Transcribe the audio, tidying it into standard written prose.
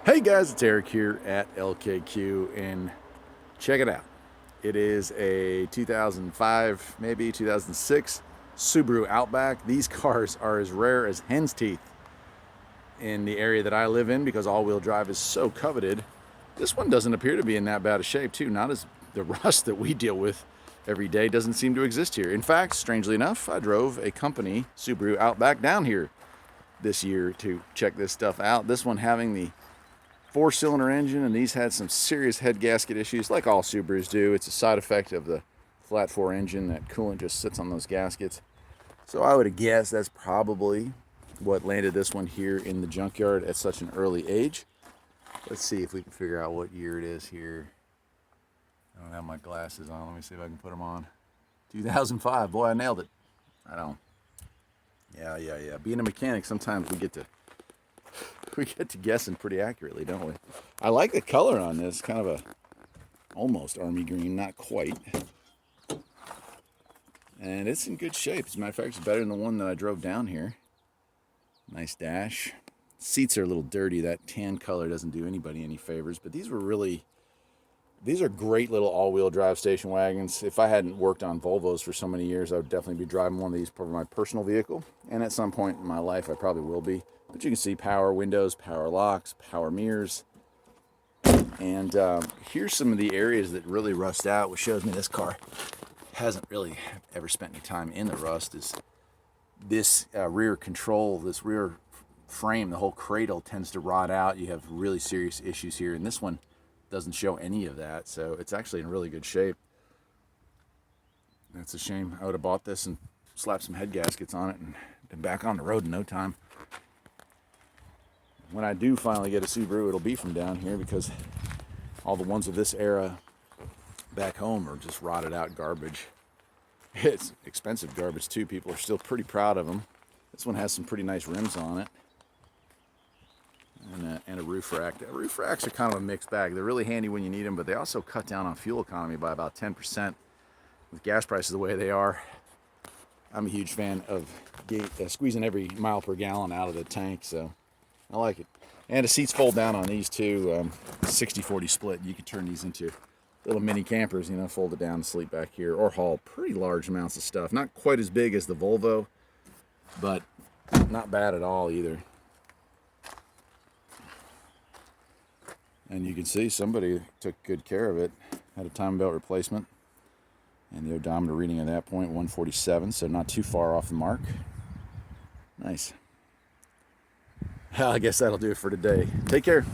Hey guys, it's Eric here at LKQ, and check it out. It is a 2005, maybe 2006 Subaru Outback. These cars are as rare as hen's teeth in the area that I live in because all-wheel drive is so coveted. This one doesn't appear to be in that bad a shape too. Not as the rust that we deal with every day doesn't seem to exist here. In fact, strangely enough, I drove a company Subaru Outback down here this year to check this stuff out. This one having the 4-cylinder engine, and these had some serious head gasket issues like all Subarus do. It's a side effect of the flat 4 engine. That coolant just sits on those gaskets. So I would guess that's probably what landed this one here in the junkyard at such an early age. Let's see if we can figure out what year it is here. I don't have my glasses on. Let me see if I can put them on. 2005. Boy, I nailed it. I don't. Yeah. Being a mechanic, sometimes we get to guessing pretty accurately, don't we? I like the color on this, kind of a almost army green, not quite. And it's in good shape. As a matter of fact, it's better than the one that I drove down here. Nice dash. Seats are a little dirty. That tan color doesn't do anybody any favors, but these are great little all-wheel drive station wagons. If I hadn't worked on Volvos for so many years, I would definitely be driving one of these for my personal vehicle. And at some point in my life, I probably will be. But you can see power windows, power locks, power mirrors. And here's some of the areas that really rust out, which shows me this car hasn't really ever spent any time in the rust. Is this rear control, this rear frame, the whole cradle tends to rot out. You have really serious issues here. And this one doesn't show any of that. So it's actually in really good shape. That's a shame. I would have bought this and slapped some head gaskets on it and been back on the road in no time. When I do finally get a Subaru, it'll be from down here because all the ones of this era back home are just rotted out garbage. It's expensive garbage too. People are still pretty proud of them. This one has some pretty nice rims on it. And a roof rack. Roof racks are kind of a mixed bag. They're really handy when you need them, but they also cut down on fuel economy by about 10%. With gas prices the way they are, I'm a huge fan of squeezing every mile per gallon out of the tank, so I like it. And the seats fold down on these too, 60-40 split. You can turn these into little mini campers, fold it down and sleep back here, or haul pretty large amounts of stuff. Not quite as big as the Volvo, but not bad at all either. And you can see somebody took good care of it. Had a time belt replacement. And the odometer reading at that point, 147, so not too far off the mark. Nice. I guess that'll do it for today. Take care.